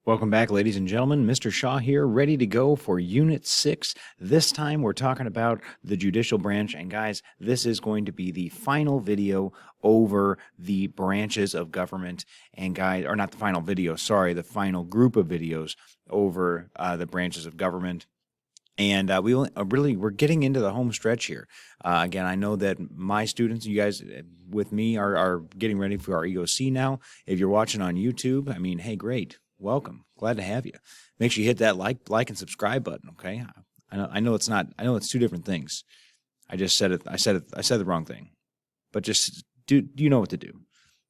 Welcome back, ladies and gentlemen. Mr. Shaw here, ready to go for Unit 6. This time we're talking about the judicial branch. And guys, this is going to be the final video over the branches of government. And guys, or not the final video, sorry, the final group of videos over the branches of government. And we're getting into the home stretch here. Again, I know that my students, you guys with me, are getting ready for our EOC now. If you're watching on YouTube, I mean, hey, great. Welcome. Glad to have you. Make sure you hit that like and subscribe button, okay? I know it's not, I know it's two different things. I said the wrong thing. But just you know what to do.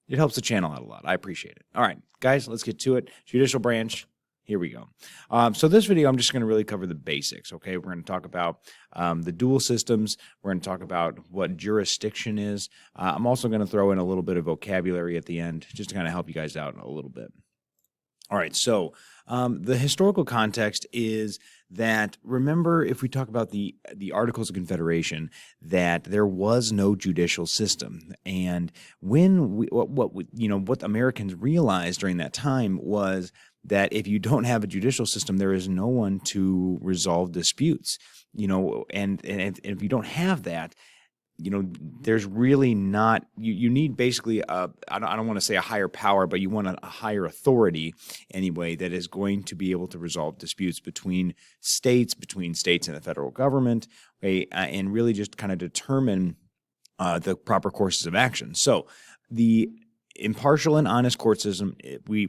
It helps the channel out a lot. I appreciate it. All right, guys, let's get to it. Judicial branch. Here we go. So this video, I'm just going to really cover the basics, okay? We're going to talk about the dual systems. We're going to talk about what jurisdiction is. I'm also going to throw in a little bit of vocabulary at the end just to kind of help you guys out a little bit. All right, so the historical context is that, remember, if we talk about the Articles of Confederation, that there was no judicial system. And when what Americans realized during that time was that if you don't have a judicial system, there is no one to resolve disputes. And if you don't have that, there's really not, you need basically I don't want to say a higher power, but you want a higher authority anyway that is going to be able to resolve disputes between states and the federal government, okay, and really just kind of determine the proper courses of action. So the impartial and honest court system,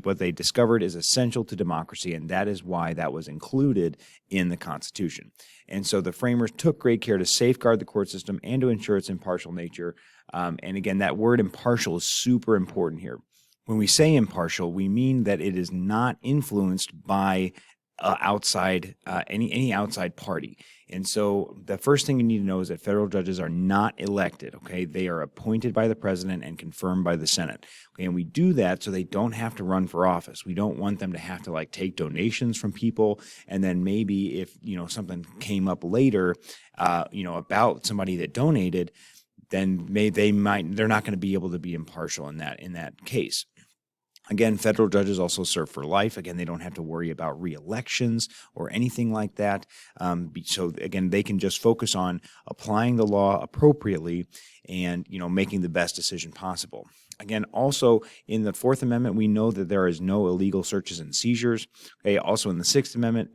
what they discovered is essential to democracy, and that is why that was included in the Constitution. And so the framers took great care to safeguard the court system and to ensure its impartial nature. And again, that word impartial is super important here. When we say impartial, we mean that it is not influenced by any outside party. And so the first thing you need to know is that federal judges are not elected, okay? They are appointed by the president and confirmed by the Senate. Okay, and we do that so they don't have to run for office. We don't want them to have to take donations from people, and then maybe if something came up later about somebody that donated, then they're not going to be able to be impartial in that case. Again, federal judges also serve for life. Again, they don't have to worry about re-elections or anything like that. So again, they can just focus on applying the law appropriately and making the best decision possible. Again, also in the Fourth Amendment, we know that there is no illegal searches and seizures. Okay, also in the Sixth Amendment,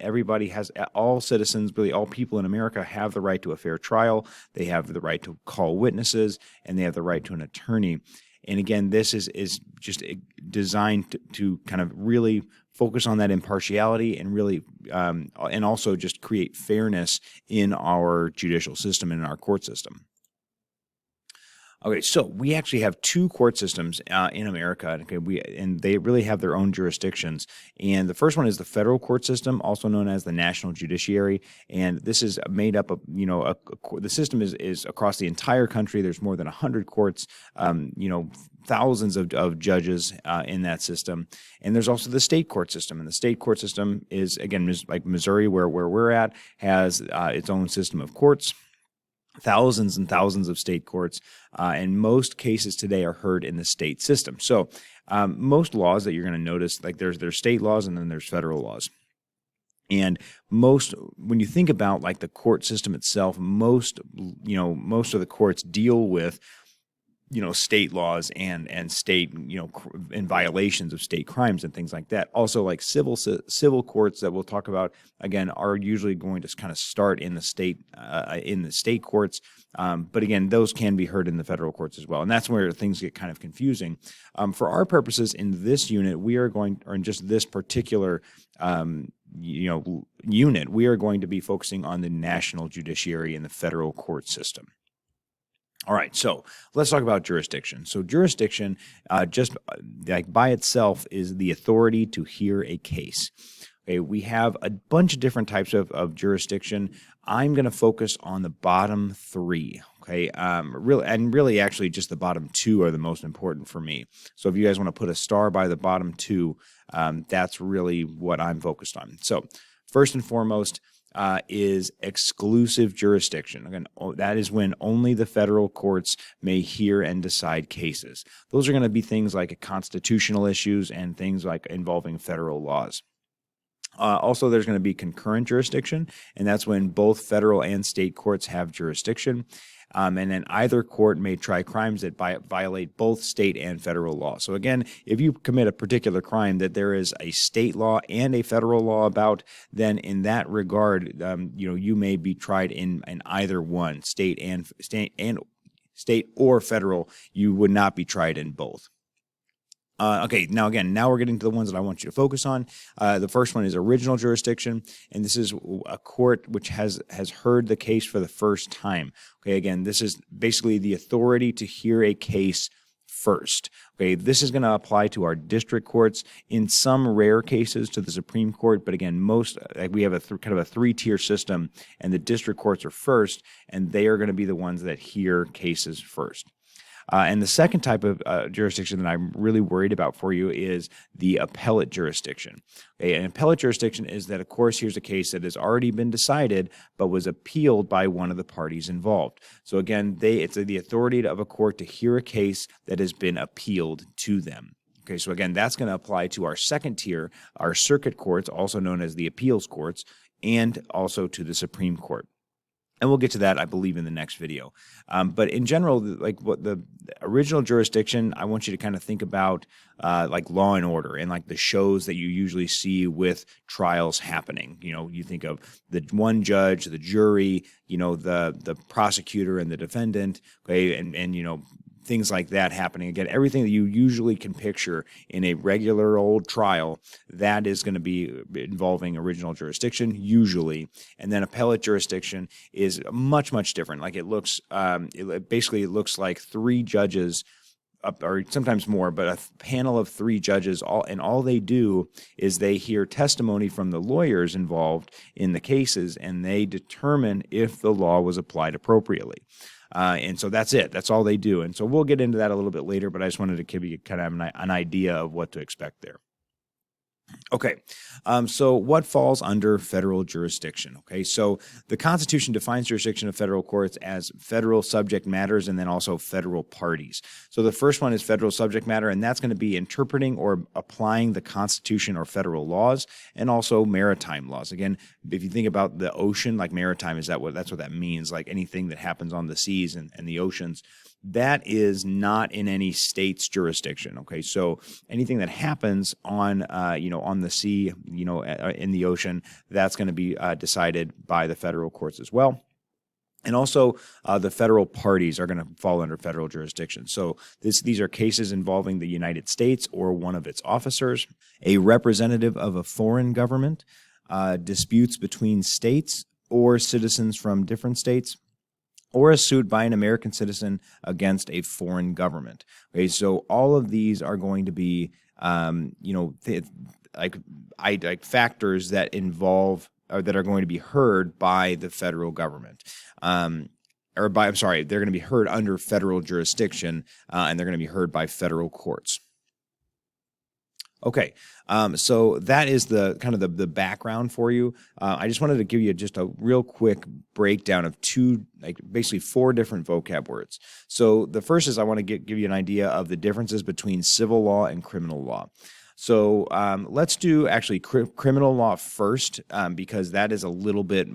all citizens, really all people in America have the right to a fair trial. They have the right to call witnesses, and they have the right to an attorney. And again, this is just designed to kind of really focus on that impartiality and really, and also just create fairness in our judicial system and in our court system. Okay, so we actually have two court systems in America, okay, and they really have their own jurisdictions. And the first one is the federal court system, also known as the national judiciary. And this is made up of, the system is across the entire country. There's more than 100 courts, thousands of judges in that system. And there's also the state court system. And the state court system is, again, like Missouri, where we're at, has its own system of courts. Thousands and thousands of state courts, and most cases today are heard in the state system. So most laws that you're going to notice, there's state laws and then there's federal laws. And when you think about the court system itself, most of the courts deal with state laws and state, and violations of state crimes and things like that. Also, civil courts that we'll talk about, again, are usually going to kind of start in the state courts. But again, those can be heard in the federal courts as well. And that's where things get kind of confusing. For our purposes in this unit, or in just this particular unit, we are going to be focusing on the national judiciary and the federal court system. All right, so let's talk about jurisdiction. So jurisdiction, just by itself, is the authority to hear a case. Okay, we have a bunch of different types of jurisdiction. I'm going to focus on the bottom three. Okay, really, actually, just the bottom two are the most important for me. So if you guys want to put a star by the bottom two, that's really what I'm focused on. So first and foremost, is exclusive jurisdiction. Again, that is when only the federal courts may hear and decide cases. Those are going to be things like constitutional issues and things like involving federal laws. Also, there's going to be concurrent jurisdiction, and that's when both federal and state courts have jurisdiction. And then either court may try crimes that violate both state and federal law. So again, if you commit a particular crime that there is a state law and a federal law about, then in that regard, you may be tried in either one, state or federal. You would not be tried in both. Okay, now we're getting to the ones that I want you to focus on. The first one is original jurisdiction, and this is a court which has heard the case for the first time. Okay, again, this is basically the authority to hear a case first. Okay, this is going to apply to our district courts, in some rare cases to the Supreme Court, but again, we have kind of a three-tier system, and the district courts are first, and they are going to be the ones that hear cases first. And the second type of jurisdiction that I'm really worried about for you is the appellate jurisdiction. Okay, an appellate jurisdiction is that, of course, here's a case that has already been decided but was appealed by one of the parties involved. So again, it's the authority of a court to hear a case that has been appealed to them. Okay, so again, that's going to apply to our second tier, our circuit courts, also known as the appeals courts, and also to the Supreme Court. And we'll get to that, I believe, in the next video. But in general, like what the original jurisdiction, I want you to kind of think about like Law and Order and like the shows that you usually see with trials happening. You think of the one judge, the jury, the prosecutor and the defendant, okay, and things like that happening. Again, everything that you usually can picture in a regular old trial, that is going to be involving original jurisdiction, usually. And then appellate jurisdiction is much, much different. Like it looks, it looks like three judges, or sometimes more, but a panel of three judges, all they do is they hear testimony from the lawyers involved in the cases, and they determine if the law was applied appropriately. And so that's it. That's all they do. And so we'll get into that a little bit later, but I just wanted to give you kind of an idea of what to expect there. Okay, so what falls under federal jurisdiction? Okay, so the Constitution defines jurisdiction of federal courts as federal subject matters and then also federal parties. So the first one is federal subject matter, and that's going to be interpreting or applying the Constitution or federal laws, and also maritime laws. Again, if you think about the ocean, like maritime, that's what that means, like anything that happens on the seas and the oceans. That is not in any state's jurisdiction. Okay, so anything that happens on the sea, in the ocean, that's going to be decided by the federal courts as well. And also, the federal parties are going to fall under federal jurisdiction. So these are cases involving the United States or one of its officers, a representative of a foreign government, disputes between states or citizens from different states, or a suit by an American citizen against a foreign government. Okay, so all of these are going to be, factors that involve or that are going to be heard by the federal government. They're going to be heard under federal jurisdiction, and they're going to be heard by federal courts. Okay, so that is the kind of the background for you. I just wanted to give you just a real quick breakdown of basically four different vocab words. So the first is I want to give you an idea of the differences between civil law and criminal law. So let's do actually criminal law first, because that is a little bit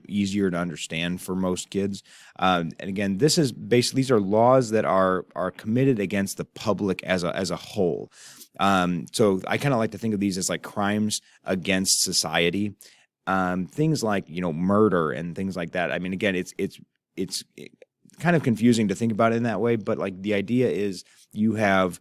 easier to understand for most kids. And again, these are laws that are committed against the public as a whole. So I kind of like to think of these as like crimes against society, things like murder and things like that. I mean, again, it's kind of confusing to think about it in that way, but like the idea is you have.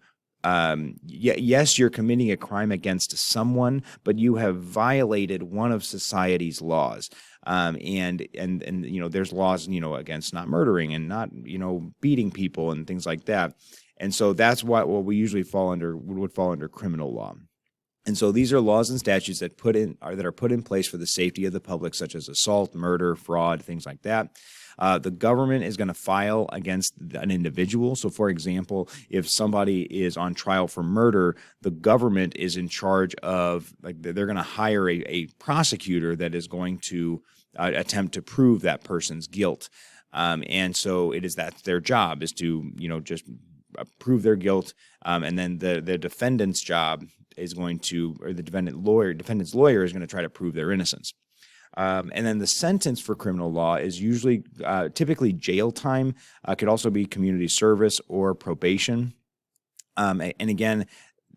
Yes, you're committing a crime against someone, but you have violated one of society's laws. And there's laws, against not murdering and not, beating people and things like that. And so that's what we usually would fall under criminal law. And so these are laws and statutes that are put in place for the safety of the public, such as assault, murder, fraud, things like that. The government is going to file against an individual. So, for example, if somebody is on trial for murder, the government is in charge of, they're going to hire a prosecutor that is going to attempt to prove that person's guilt. And so that's their job, is to, just prove their guilt. And then the defendant's job or the defendant's lawyer is going to try to prove their innocence. And then the sentence for criminal law is usually typically jail time. Could also be community service or probation. And again,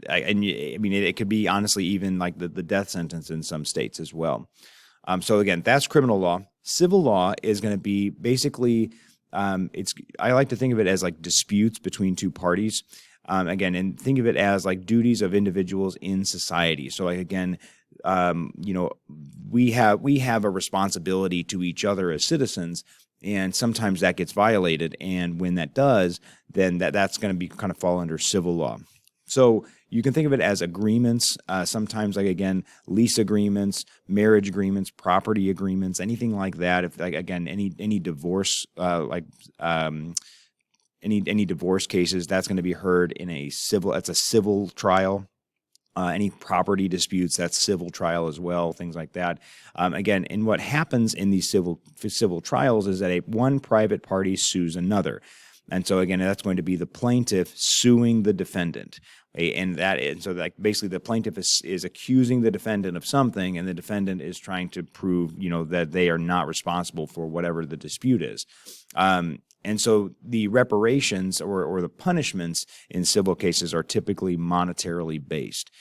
I mean, it could be honestly even like the death sentence in some states as well. So again, that's criminal law. Civil law is going to be basically, I like to think of it as like disputes between two parties. Again, and think of it as like duties of individuals in society. So like, again, we have a responsibility to each other as citizens, and sometimes that gets violated. And when that does, then that's going to be kind of fall under civil law. So you can think of it as agreements, sometimes like, again, lease agreements, marriage agreements, property agreements, anything like that. If like, again, any divorce, any divorce cases, that's going to be heard in that's a civil trial. Any property disputes, that's civil trial as well, things like that. Again, and what happens in these civil trials is that one private party sues another. And so again, that's going to be the plaintiff suing the defendant. And so like basically the plaintiff is accusing the defendant of something, and the defendant is trying to prove, that they are not responsible for whatever the dispute is. And so the reparations or the punishments in civil cases are typically monetarily based.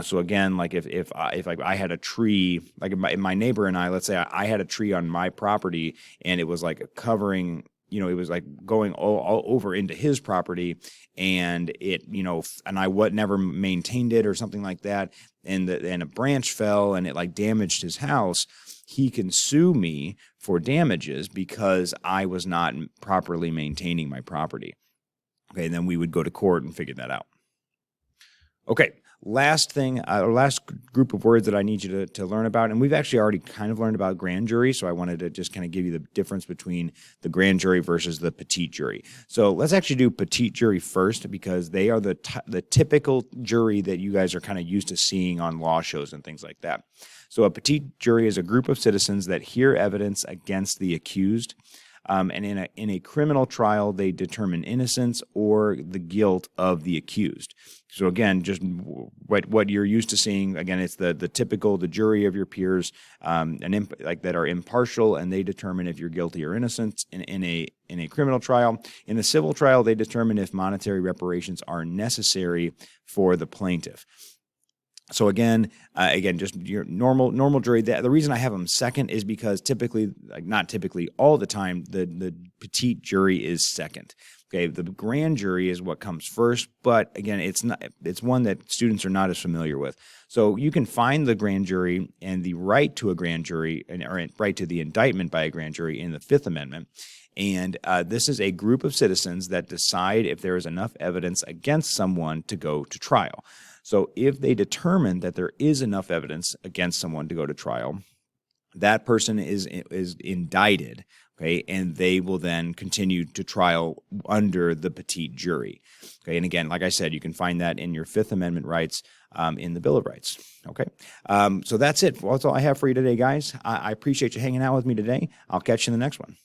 So again, like if I had a tree, like my neighbor and I, let's say I had a tree on my property and it was like covering, it was like going all over into his property, and and I never maintained it or something like that, and a branch fell and it like damaged his house. He can sue me for damages because I was not properly maintaining my property. Okay, and then we would go to court and figure that out. Okay, last thing, last group of words that I need you to learn about, and we've actually already kind of learned about grand jury, so I wanted to just kind of give you the difference between the grand jury versus the petite jury. So let's actually do petite jury first, because they are the typical jury that you guys are kind of used to seeing on law shows and things like that. So a petite jury is a group of citizens that hear evidence against the accused, and in a criminal trial, they determine innocence or the guilt of the accused. So again, just what you're used to seeing. Again, it's the jury of your peers, that are impartial, and they determine if you're guilty or innocent in a criminal trial. In a civil trial, they determine if monetary reparations are necessary for the plaintiff. So again, just your normal jury. The reason I have them second is because not typically, all the time, the petite jury is second. Okay, the grand jury is what comes first, but again, it's one that students are not as familiar with. So you can find the grand jury and the right to a grand jury, or right to the indictment by a grand jury, in the Fifth Amendment. And this is a group of citizens that decide if there is enough evidence against someone to go to trial. So if they determine that there is enough evidence against someone to go to trial, that person is indicted, okay, and they will then continue to trial under the petite jury. Okay, and again, like I said, you can find that in your Fifth Amendment rights in the Bill of Rights. Okay, so that's it. Well, that's all I have for you today, guys. I appreciate you hanging out with me today. I'll catch you in the next one.